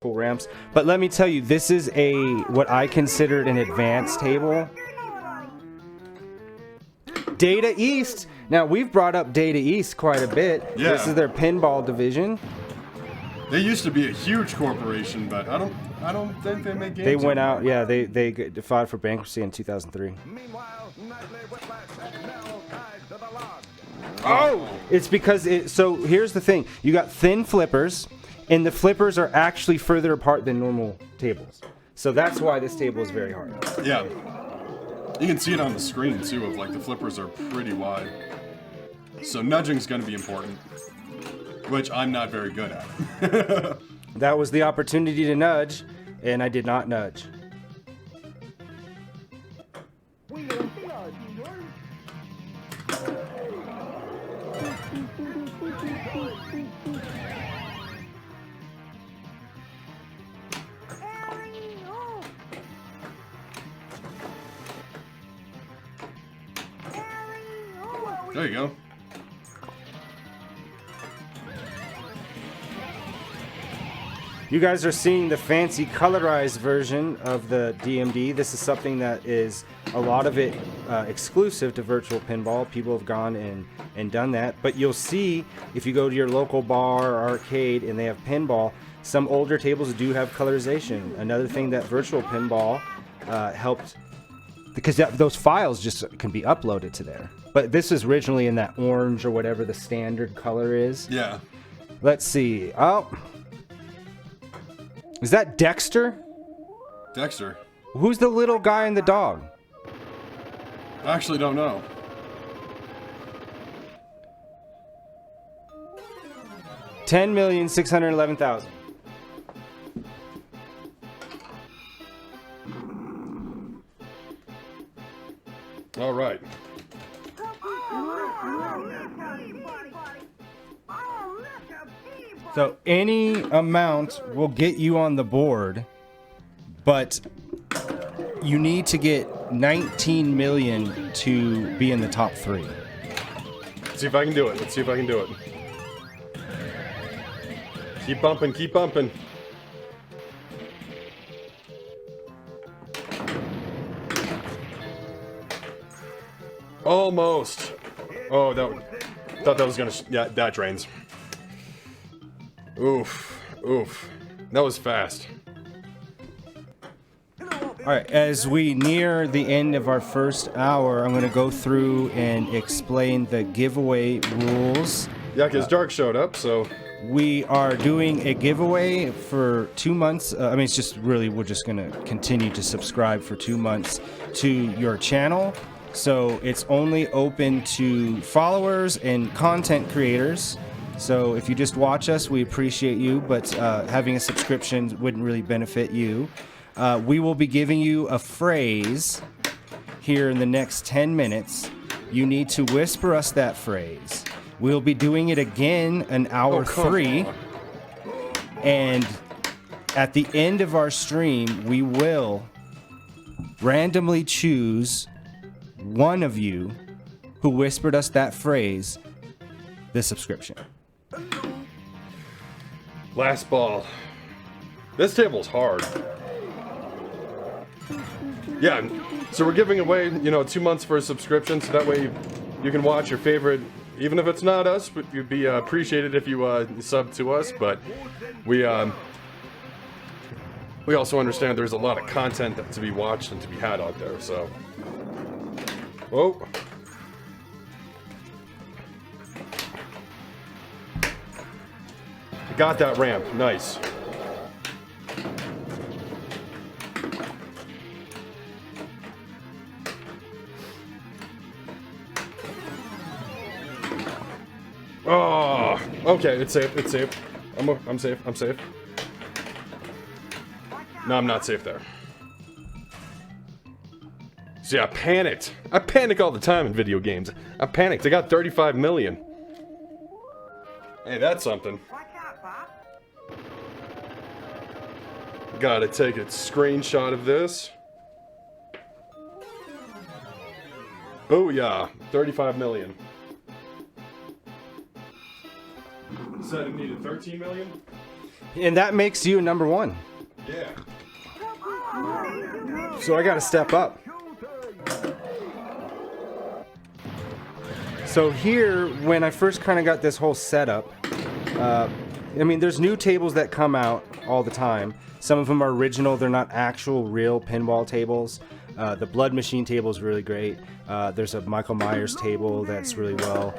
cool ramps. But let me tell you, this is what I considered an advanced table. Data East. Now we've brought up Data East quite a bit. Yeah. This is their pinball division. They used to be a huge corporation, but I don't think they make games. They went anymore. out, yeah. They filed for bankruptcy in 2003. Oh, it's because so here's the thing: you got thin flippers, and the flippers are actually further apart than normal tables. So that's why this table is very hard. Yeah. You can see it on the screen too. Of like the flippers are pretty wide. So nudging's going to be important, which I'm not very good at. That was the opportunity to nudge, and I did not nudge. There you go. You guys are seeing the fancy colorized version of the DMD. This is something that is a lot of it exclusive to Virtual Pinball. People have gone and done that. But you'll see if you go to your local bar or arcade and they have pinball, some older tables do have colorization. Another thing that Virtual Pinball helped, because those files just can be uploaded to there. But this is originally in that orange or whatever the standard color is. Yeah. Let's see. Oh. Is that Dexter? Dexter. Who's the little guy and the dog? I actually don't know. $10,611,000. All right. So any amount will get you on the board, but you need to get 19 million to be in the top 3. Let's see if I can do it. Let's see if I can do it. Keep bumping, keep bumping. Almost. Oh, thought that was gonna. Yeah, that drains. Oof, oof. That was fast. All right, as we near the end of our first hour, I'm going to go through and explain the giveaway rules. Yeah, because Dark showed up, so. We are doing a giveaway for 2 months. It's just really, we're just going to continue to subscribe for 2 months to your channel. So it's only open to followers and content creators. So if you just watch us, we appreciate you, but having a subscription wouldn't really benefit you. We will be giving you a phrase here in the next 10 minutes. You need to whisper us that phrase. We'll be doing it again in hour 3. And at the end of our stream, we will randomly choose one of you who whispered us that phrase, the subscription. Last ball. This table's hard. Yeah, so we're giving away, 2 months for a subscription, so that way you can watch your favorite, even if it's not us, but you'd be appreciated if you sub to us, but we also understand there's a lot of content to be watched and to be had out there, so. Whoa. Got that ramp, nice. Oh, okay, it's safe, it's safe. I'm safe, I'm safe. No, I'm not safe there. See, I panicked. I panic all the time in video games. I panicked, I got 35 million. Hey, that's something. Gotta take a screenshot of this. Booyah, 35 million. Said it needed 13 million? And that makes you number 1. Yeah. So I got to step up. So here, when I first kind of got this whole setup, I mean, there's new tables that come out all the time. Some of them are original. They're not actual real pinball tables. The Blood Machine table is really great. There's a Michael Myers table that's really well.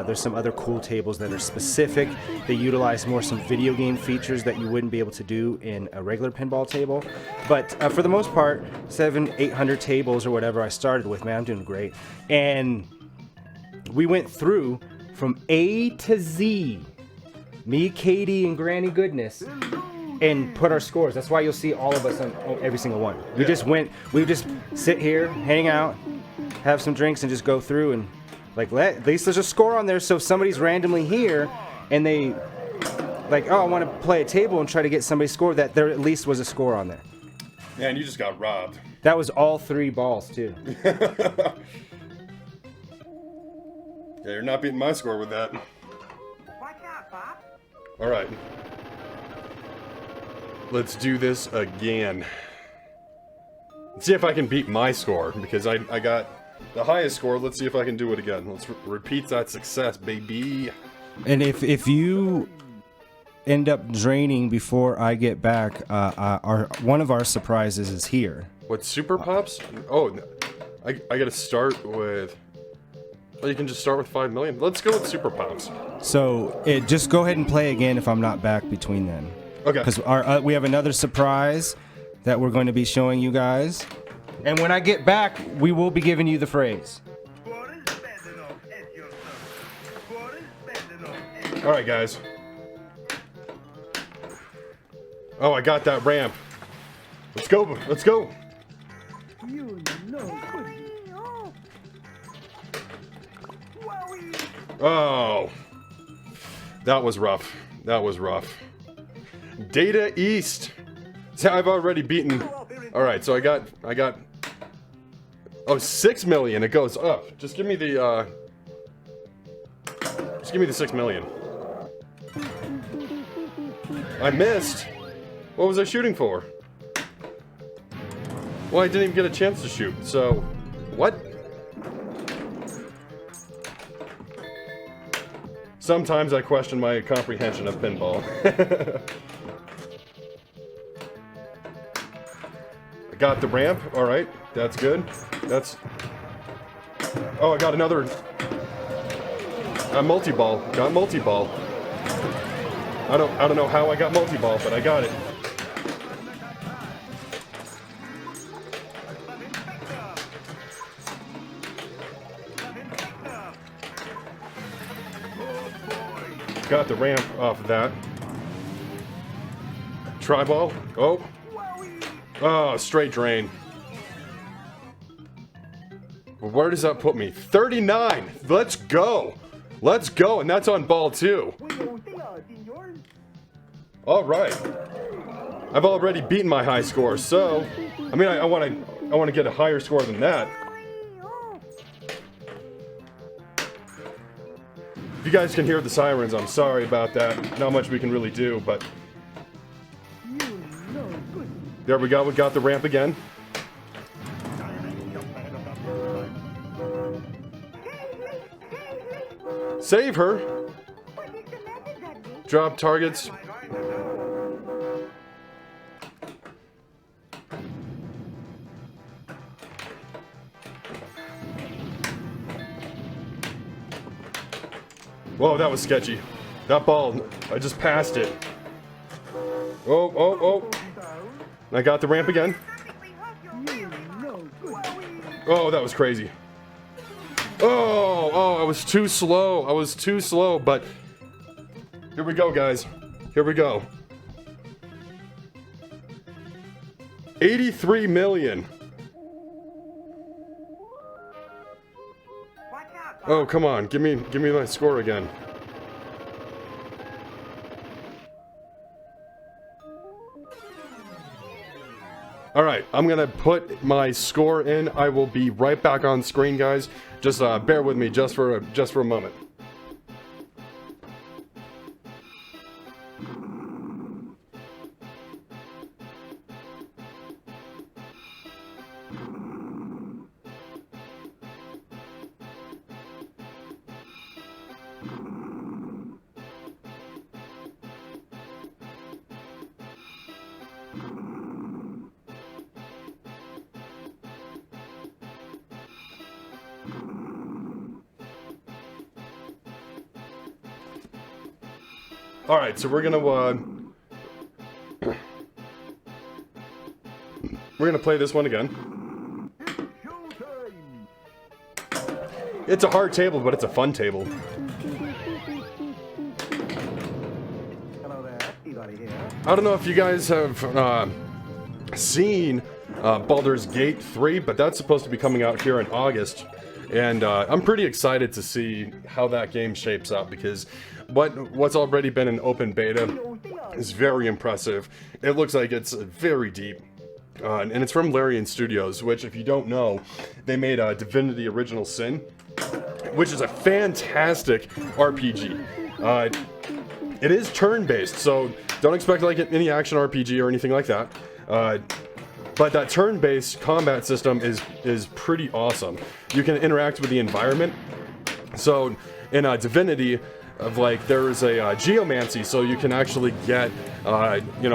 There's some other cool tables that are specific. They utilize more some video game features that you wouldn't be able to do in a regular pinball table. But for the most part, 700-800 tables or whatever I started with, man, I'm doing great. And we went through from A to Z, me, Katie, and Granny Goodness, and put our scores. That's why you'll see all of us on every single one. We just sit here, hang out, have some drinks, and just go through and at least there's a score on there. So if somebody's randomly here and they I want to play a table and try to get somebody's score, that there at least was a score on there. Man, you just got robbed. That was all 3 balls too. Yeah, you're not beating my score with that. All right. Let's do this again. Let's see if I can beat my score, because I got the highest score. Let's see if I can do it again. Let's repeat that success, baby. And if you end up draining before I get back, one of our surprises is here. What, Super Pops? Oh, I gotta start with... Well, you can just start with 5 million. Let's go with Super Pops. So just go ahead and play again if I'm not back between then. Okay. Because we have another surprise that we're going to be showing you guys. And when I get back, we will be giving you the phrase. All right, guys. Oh, I got that ramp. Let's go. Let's go. Oh, that was rough. That was rough. Data East. So I've already beaten. All right, so I got. Oh, 6 million. It goes up. Just give me the. Just give me the 6 million. I missed. What was I shooting for? Well, I didn't even get a chance to shoot. So, what? Sometimes I question my comprehension of pinball. I got the ramp. All right, that's good. That's. Oh, I got another. Multi-ball. Got multi-ball. I don't know how I got multi-ball, but I got it. Got the ramp off of that. Tri-ball. Oh. Oh, straight drain. Well, where does that put me? 39. Let's go. Let's go. And that's on ball 2. All right. I've already beaten my high score, so I mean, I want to get a higher score than that. If you guys can hear the sirens, I'm sorry about that. Not much we can really do, but there we go. We got the ramp again. Save her. Drop targets. Whoa, that was sketchy. That ball, I just passed it. Oh, oh, oh. I got the ramp again. Oh, that was crazy. Oh, I was too slow. I was too slow, but here we go, guys. Here we go. 83 million. Oh, come on. Give me my score again. All right, I'm gonna put my score in. I will be right back on screen, guys. Just bear with me just for a moment. All right, so we're gonna play this one again. It's a hard table, but it's a fun table. I don't know if you guys have seen Baldur's Gate 3, but that's supposed to be coming out here in August. And I'm pretty excited to see how that game shapes up, because what's already been an open beta is very impressive. It looks like it's very deep. And it's from Larian Studios, which, if you don't know, they made Divinity Original Sin, which is a fantastic RPG. It is turn-based, so don't expect like any action RPG or anything like that. But that turn-based combat system is pretty awesome. You can interact with the environment. So in Divinity, there's a geomancy, so you can actually get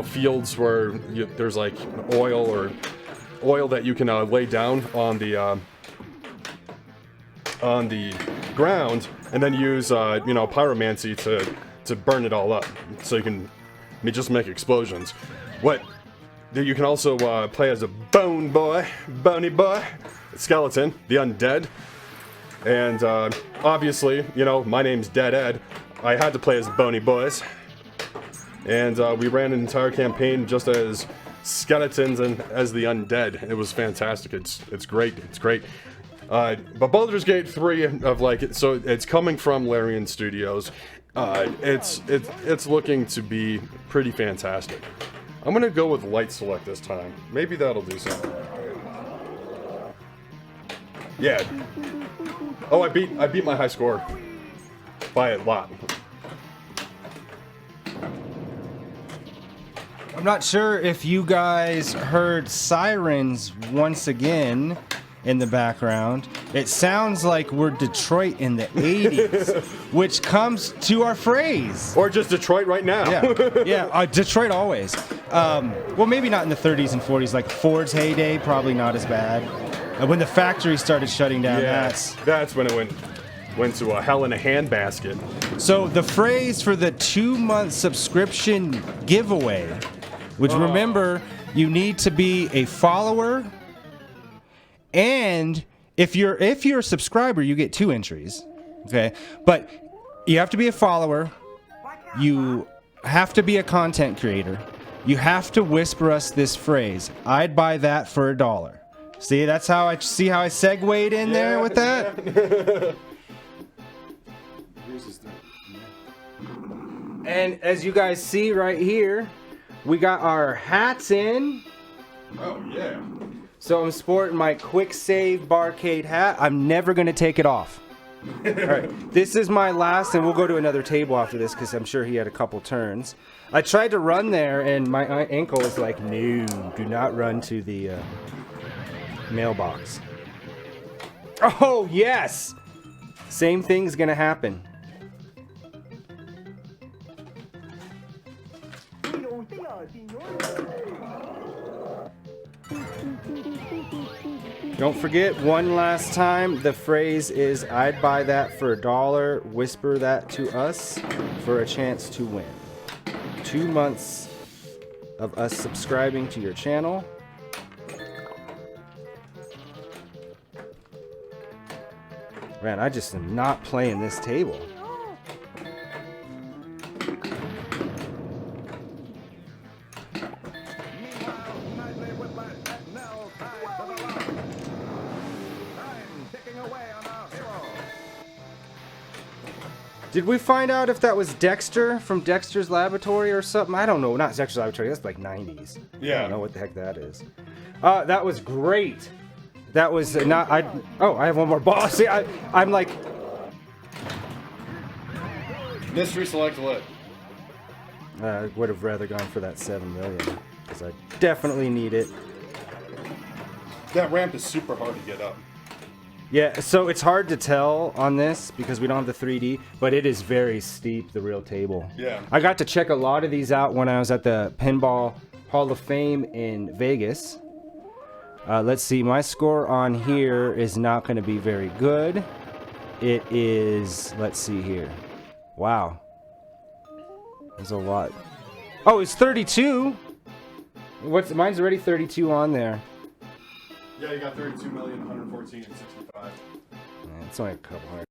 fields where there's like oil that you can lay down on the ground, and then use pyromancy to burn it all up, so you can just make explosions. You can also play as a bony boy, skeleton, the undead. And obviously, my name's Dead Ed. I had to play as Bony Boys. And we ran an entire campaign just as skeletons and as the undead. It was fantastic. It's great. It's great. But Baldur's Gate 3 so it's coming from Larian Studios. It's looking to be pretty fantastic. I'm gonna go with light select this time. Maybe that'll do something. Yeah. Oh, I beat my high score by a lot. I'm not sure if you guys heard sirens once again in the background. It sounds like we're Detroit in the 80s, which comes to our phrase. Or just Detroit right now. Yeah, Detroit always. Well, maybe not in the 30s and 40s, like Ford's heyday, probably not as bad. When the factory started shutting down, that's when it went to a hell in a handbasket. So the phrase for the 2-month subscription giveaway, which remember, you need to be a follower, and if you're a subscriber, you get 2 entries. Okay, but you have to be a follower, you have to be a content creator, you have to whisper us this phrase: "I'd buy that for $1." See, that's how I segued in there with that. And as you guys see right here, we got our hats in. Oh yeah. So I'm sporting my Quicksave Barcade hat. I'm never gonna take it off. All right, this is my last, and we'll go to another table after this because I'm sure he had a couple turns. I tried to run there, and my ankle was like, "No, do not run to the mailbox." Oh yes, same thing's gonna happen. Don't forget, one last time, the phrase is, "I'd buy that for $1. Whisper that to us for a chance to win." 2 months of us subscribing to your channel. Man, I just am not playing this table. Did we find out if that was Dexter from Dexter's Laboratory or something? I don't know. Not Dexter's Laboratory. That's like 90s. Yeah. I don't know what the heck that is. That was great. That was not... I have one more ball. See, I'm like... Mystery select lit. I would have rather gone for that 7 million. Because I definitely need it. That ramp is super hard to get up. Yeah, so it's hard to tell on this because we don't have the 3D, but it is very steep, the real table. Yeah. I got to check a lot of these out when I was at the Pinball Hall of Fame in Vegas. Let's see, my score on here is not going to be very good. It is, let's see here. Wow. There's a lot. Oh, it's 32. Mine's already 32 on there. Yeah, you got 32,114,065. It's only a couple hundred.